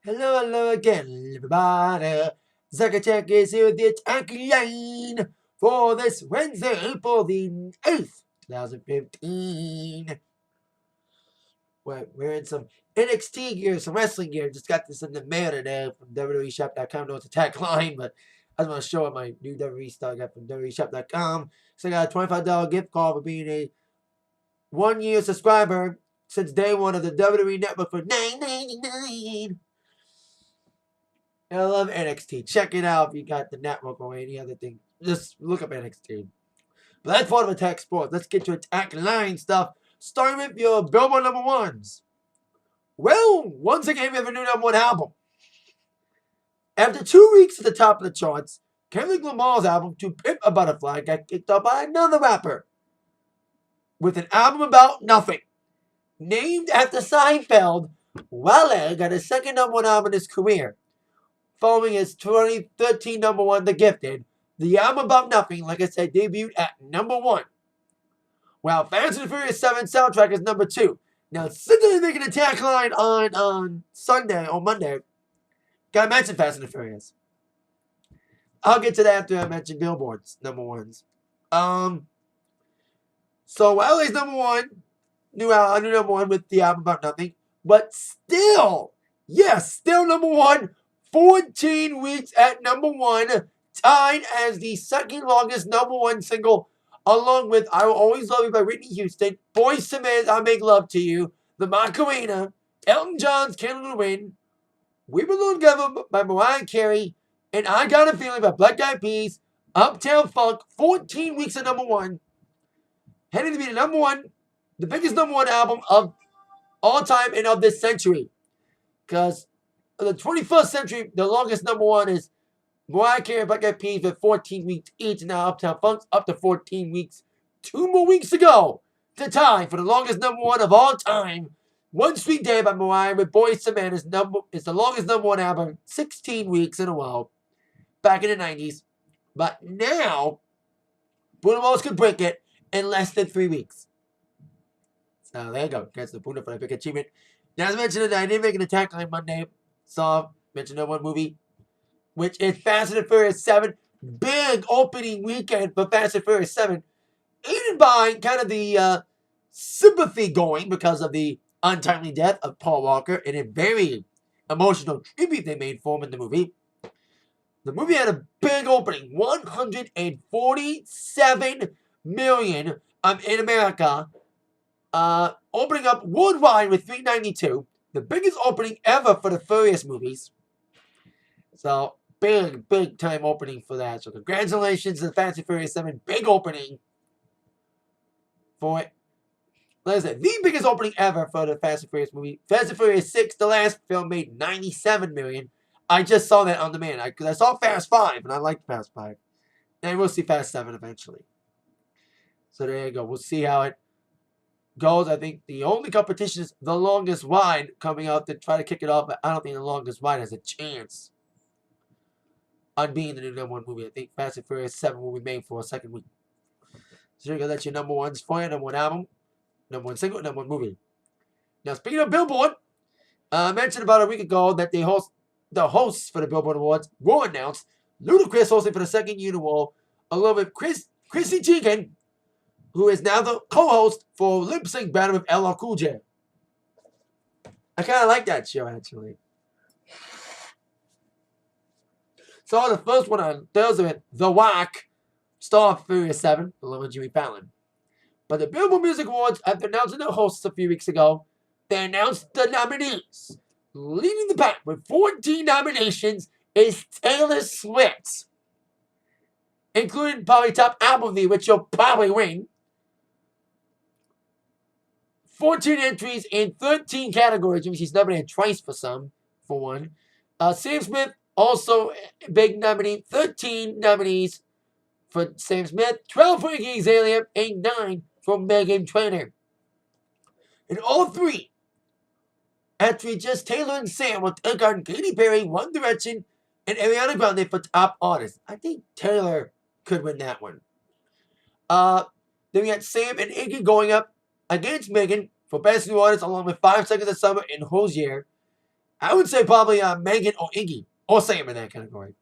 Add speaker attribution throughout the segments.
Speaker 1: Hello, hello again, everybody. Zacatech is here with the Atakline for this Wednesday, April the 8th, 2015. We're wearing some NXT gear, some wrestling gear. Just got this in the mail today from WWEshop.com. No, it's Atakline, but I just want to show what my new WWE stuff I got from WWEshop.com. So I got a $25 gift card for being a 1-year subscriber since day one of the WWE Network for $9.99. I love NXT. Check it out if you got the network or any other thing. Just look up NXT. But that's part of Attack Sports. Let's get to Attack Line stuff. Starting with your Billboard number ones. Well, once again, we have a new number one album. After 2 weeks at the top of the charts, Kendrick Lamar's album To Pimp a Butterfly got kicked off by another rapper with an album about nothing. Named after Seinfeld, Wale got his second number one album in his career. Following his 2013 number one, The Gifted, the album About Nothing, like I said, debuted at number one. While Fast and Furious 7 soundtrack is number 2. Now, since they're making an Attack Line on Sunday or Monday, gotta mention Fast and the Furious. I'll get to that after I mention Billboard's number ones. So Wale's number one, new number one with the album About Nothing, but still, yes, still number one. 14 weeks at number one, tied as the second longest number one single, along with I Will Always Love You by Whitney Houston, Boyz II Men's I Make Love to You, The Macarena, Elton John's Candle in the Wind, We Belong Together by Mariah Carey, and I Got a Feeling by Black Eyed Peas, Uptown Funk, 14 weeks at number one, heading to be the number one, the biggest number one album of all time and of this century. Because the 21st century, the longest number one is Mariah Carey and Black Eyed Peas with 14 weeks each. And now Uptown Funk's up to 14 weeks. 2 more weeks to go to tie for the longest number one of all time. One Sweet Day by Mariah with Boyz II Men is the longest number one album, 16 weeks in a row, back in the 90s. But now, Bruno Mars could break it in less than 3 weeks. So there you go. That's the Bruno for that big achievement. Now, as I mentioned, I didn't make an Attack Line Monday. Mentioned number one movie, which is Fast and Furious 7. Big opening weekend for Fast and Furious 7. Aided by kind of the sympathy going because of the untimely death of Paul Walker and a very emotional tribute they made for him in the movie. The movie had a big opening, 147 million in America, opening up worldwide with 392. The biggest opening ever for the Furious movies. So, big time opening for that. So, congratulations to the Fast and Furious 7. Big opening for it. Like I said, the biggest opening ever for the Fast and Furious movie. Fast and Furious 6, the last film, made 97 million. I just saw that on demand. Because I saw Fast 5, and I liked Fast 5. And we'll see Fast 7 eventually. So, there you go. We'll see how it goes. I think the only competition is The Longest Ride coming out to try to kick it off, but I don't think The Longest Ride has a chance on being the new number one movie. I think Fast and Furious 7 will be made for a second week. So there you go. That's your number ones for you. Number one album, number one single, number one movie. Now, speaking of Billboard, I mentioned about a week ago that the hosts for the Billboard Awards were announced. Ludacris hosting for the second year in a row, along with Chrissy Teigen, who is now the co-host for Lip Sync Battle with LL Cool J. I kind of like that show, actually. So the first one on Thursday with The Rock, star of Furious 7, along with Jimmy Fallon. But the Billboard Music Awards, after announcing their hosts a few weeks ago, they announced the nominees. Leading the pack with 14 nominations is Taylor Swift, including probably top album of the year, which you'll probably win. 14 entries in 13 categories, which he's nominated twice for one. Sam Smith, also a big nominee. 13 nominees for Sam Smith. 12 for Iggy Azalea, and 9 for Meghan Trainor. And all three, actually just Taylor and Sam, will take on Katy Perry, One Direction, and Ariana Grande for top artists. I think Taylor could win that one. Then we got Sam and Iggy going up against Megan for Best New Artist, along with 5 Seconds of Summer and Hosier. I would say probably Megan or Iggy or Sam in that category.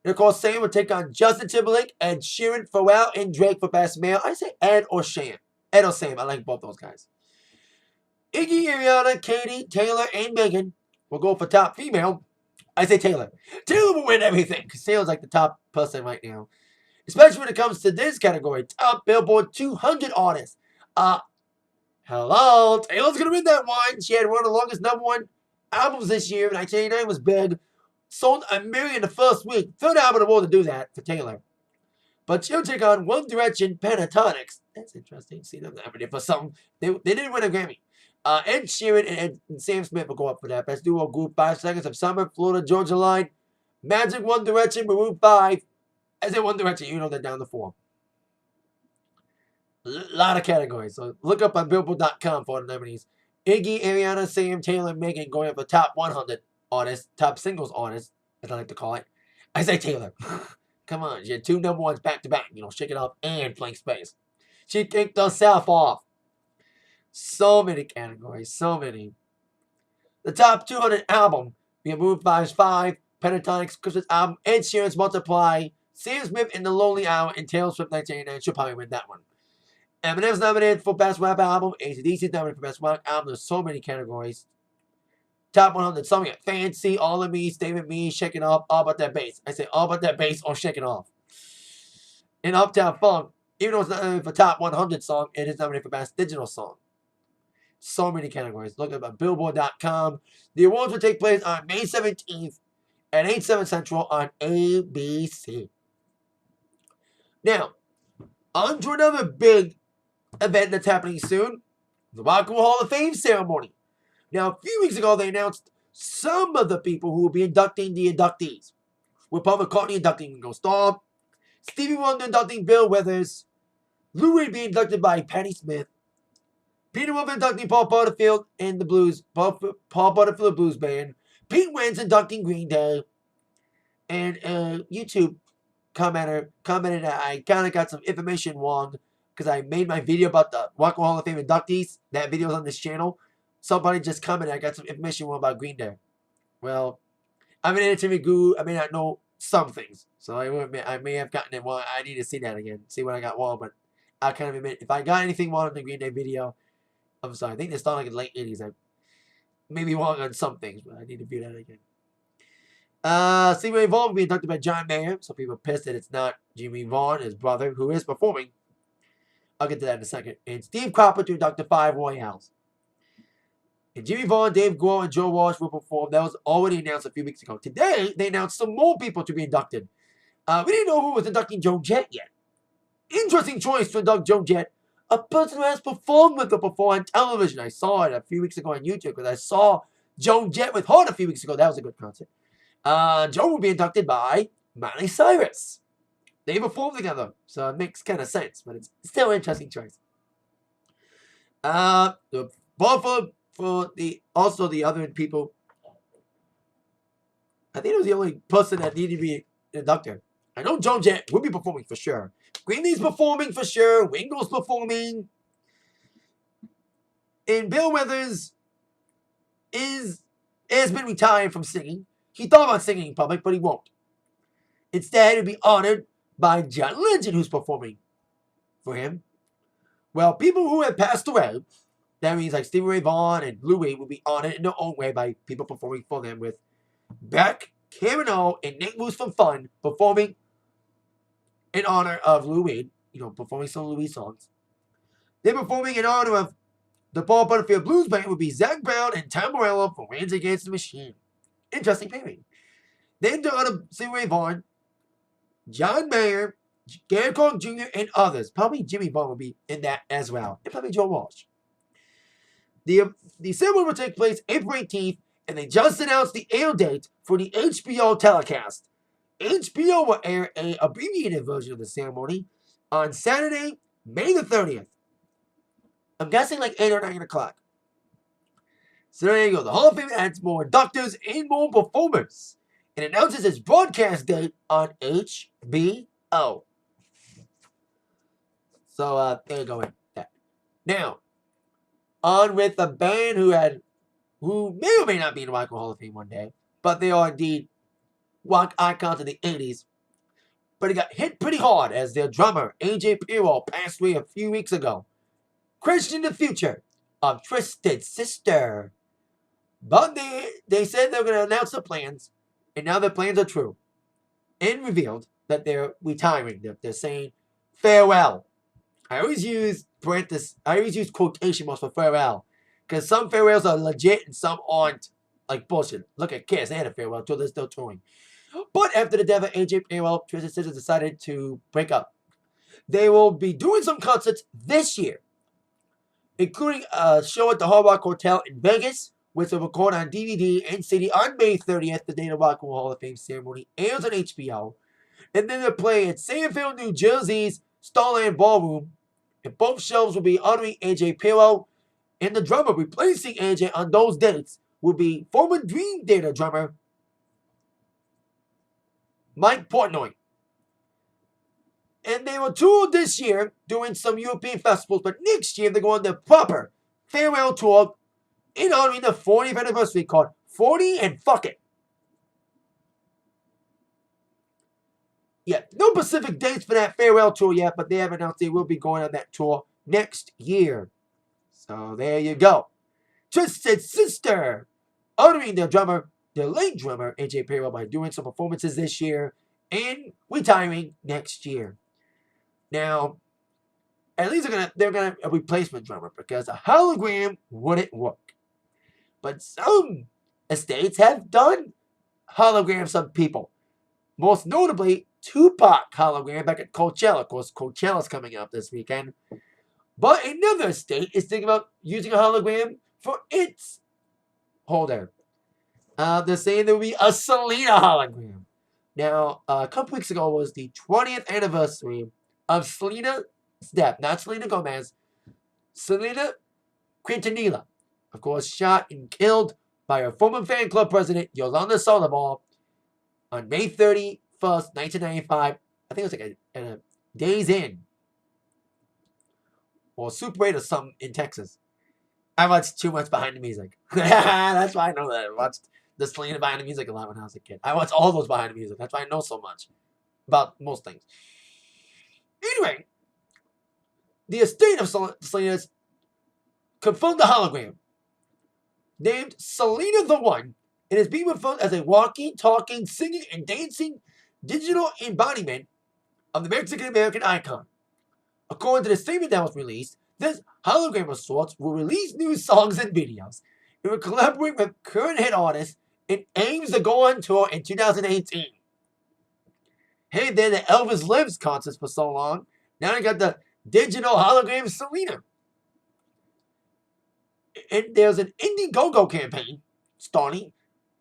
Speaker 1: And of course, Sam would take on Justin Timberlake, Ed Sheeran, Pharrell, and Drake for Best Male. I say Ed or Sam. Ed or Sam. I like both those guys. Iggy, Ariana, Katie, Taylor, and Megan will go for Top Female. I say Taylor. Taylor will win everything because Taylor's like the top person right now. Especially when it comes to this category. Top Billboard 200 artists. Hello. Taylor's going to win that one. She had one of the longest #1 albums this year. 1989 was big. Sold 1 million the first week. Third album in the world to do that for Taylor. But she'll take on One Direction Pentatonics. That's interesting. See them nominated for something. They didn't win a Grammy. Ed Sheeran and Sam Smith will go up for that. Best duo group, 5 Seconds of Summer, Florida Georgia Line, Magic, One Direction, Maroon 5. As in One Direction, you know they're down to 4. A lot of categories. So look up on Billboard.com for the nominees. Iggy, Ariana, Sam, Taylor, Megan going up the top 100 artists, top singles artists, as I like to call it. I say Taylor. Come on, she had 2 #1s back to back. Shake It Off and Blank Space. She kicked herself off. So many categories, so many. The top 200 album, we have Maroon 5's 5, Pentatonics Christmas album, Ed Sheeran's Multiply, Sam Smith in The Lonely Hour, and Taylor Swift 1989. She'll probably win that one. Eminem's nominated for Best Rap Album, AC/DC's nominated for Best Rock Album. There's so many categories. Top 100 song, we got Fancy, All of Me, Stay With Me, Shake It Off, All About That Bass. I say All About That Bass or Shake It Off. In Uptown Funk, even though it's not nominated for Top 100 song, it is nominated for Best Digital Song. So many categories. Look at Billboard.com. The awards will take place on May 17th at 8, 7 Central on ABC. Now, on to another big event that's happening soon. The Rock and Roll Hall of Fame ceremony. Now, a few weeks ago, they announced some of the people who will be inducting the inductees. With Paul McCartney inducting Ringo Starr, Stevie Wonder inducting Bill Withers, Lou Reed being inducted by Patti Smith, Peter Wolf inducting Paul Butterfield and the Blues, Paul Butterfield Blues Band, Pete Wentz inducting Green Day, and YouTube commenter commented that I kind of got some information wrong because I made my video about the Rock and Roll Hall of Fame inductees. That video's on this channel. Somebody just commented I got some information wrong about Green Day. Well, I'm an entertainment guru. I may not know some things. So I may have gotten it wrong. I need to see that again. See what I got wrong. But I'll kind of admit, if I got anything wrong in the Green Day video, I'm sorry. I think they started like in the late 80s. I may be wrong on some things, but I need to view that again. Stevie Ray Vaughan will be inducted by John Mayer. Some people are pissed that it's not Jimmy Vaughan, his brother, who is performing. I'll get to that in a second. And Steve Cropper to induct the 5 Royals. And Jimmy Vaughan, Dave Grohl, and Joe Walsh will perform. That was already announced a few weeks ago. Today, they announced some more people to be inducted. We didn't know who was inducting Joan Jett yet. Interesting choice to induct Joan Jett. A person who has performed with her before on television. I saw it a few weeks ago on YouTube because I saw Joan Jett with her a few weeks ago. That was a good concert. Joan will be inducted by Miley Cyrus. They performed together, so it makes kind of sense, but it's still an interesting choice. For the other people, I think it was the only person that needed to be inducted. I know Joan Jett will be performing for sure. Green Day's performing for sure. Ringo's performing. And Bill Withers has been retired from singing. He thought about singing in public, but he won't. Instead, he'll be honored by John Legend, who's performing for him. Well, people who have passed away, that means like Stevie Ray Vaughan and Lou Reed, will be honored in their own way by people performing for them, with Beck, Karen O, and Nick Moose from Fun performing in honor of Lou Reed, performing some Lou Reed songs. They're performing in honor of the Paul Butterfield Blues Band, would be Zach Brown and Tom Morello for Rage Against the Machine. Interesting pairing. Then to honor Stevie Ray Vaughan, John Mayer, Gary Clark Jr., and others. Probably Jimmy Vaughan will be in that as well. And probably Joe Walsh. The ceremony will take place April 18th, and they just announced the air date for the HBO telecast. HBO will air an abbreviated version of the ceremony on Saturday, May the 30th. I'm guessing like 8 or 9 o'clock. So there you go. The Hall of Fame adds more inductors and more performers. It announces its broadcast date on HBO. So there you go with that. Now, on with the band who had who may or may not be in the Rock and Roll Hall of Fame one day, but they are indeed rock icons of the 80s. But it got hit pretty hard as their drummer, AJ Perro, passed away a few weeks ago. Questioning the future of Twisted Sister. But they said they were going to announce the plans, and now their plans are true. And revealed that they're retiring. They're saying farewell. I always use quotation marks for farewell. Because some farewells are legit and some aren't. Like bullshit. Look at Kiss. They had a farewell tour. They're still touring. But after the death of AJ Perro, Twisted Sister decided to break up. They will be doing some concerts this year, including a show at the Hard Rock Hotel in Vegas, which will record on DVD and CD on May 30th, the day the Rock and Roll Hall of Fame ceremony airs on HBO. And then they'll play at Sanford, New Jersey's Starland Ballroom. And both shows will be honoring AJ Perro. And the drummer replacing AJ on those dates will be former Dream Theater drummer Mike Portnoy. And they will tour this year doing some European festivals, but next year they're going to proper farewell tour in honoring the 40th anniversary called 40 and Fuck It. Yeah, no specific dates for that farewell tour yet, but they have announced they will be going on that tour next year. So there you go. Twisted Sister honoring their late drummer, AJ Perro, by doing some performances this year and retiring next year. Now, at least they're gonna a replacement drummer because a hologram wouldn't work. But some estates have done holograms of people. Most notably, Tupac hologram back at Coachella. Of course, Coachella's coming up this weekend. But another estate is thinking about using a hologram for its holder. They're saying there will be a Selena hologram. Now, a couple weeks ago was the 20th anniversary of Selena's death. Not Selena Gomez. Selena Quintanilla. Of course, shot and killed by her former fan club president, Yolanda Soloval, on May 31st, 1995. I think it was like a Days Inn. Or Super 8 or something in Texas. I watched too much Behind the Music. That's why I know that. I watched the Selena Behind the Music a lot when I was a kid. I watched all those Behind the Music. That's why I know so much about most things. Anyway, the estate of Selena's confirmed the hologram. Named Selena the One, it is being referred as a walking, talking, singing, and dancing digital embodiment of the Mexican-American icon. According to the statement that was released, this hologram of sorts will release new songs and videos. It will collaborate with current hit artists and aims to go on tour in 2018. Hey, they had the Elvis Lives concerts for so long. Now they got the digital hologram of Selena. And there's an Indiegogo campaign starting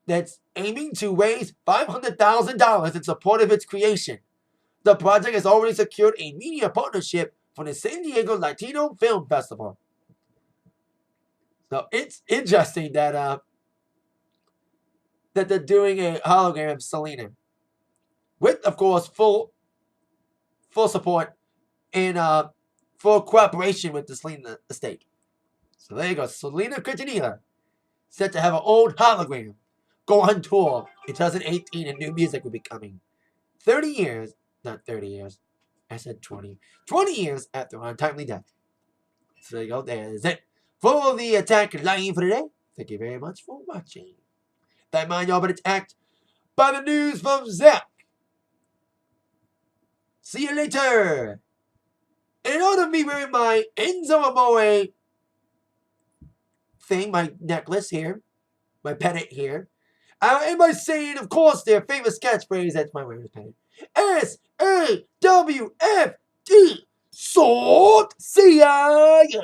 Speaker 1: that's aiming to raise $500,000 in support of its creation. The project has already secured a media partnership for the San Diego Latino Film Festival. So it's interesting that they're doing a hologram of Selena, with, of course, full support and full cooperation with the Selena estate. So there you go. Selena Quintanilla set to have an old hologram go on tour in 2018, and new music will be coming. 30 years, not 30 years, I said 20. 20 years after her untimely death. So there you go. There is it for the Atakline for today. Thank you very much for watching. That mind y'all been attacked by the news from Zach. See you later. And in order of me wearing my Enzo Amore thing, my necklace here, my pennant here, and by saying, of course, their famous catchphrase, that's my wearing pennant. SAWFD. Salt. See ya. Yeah.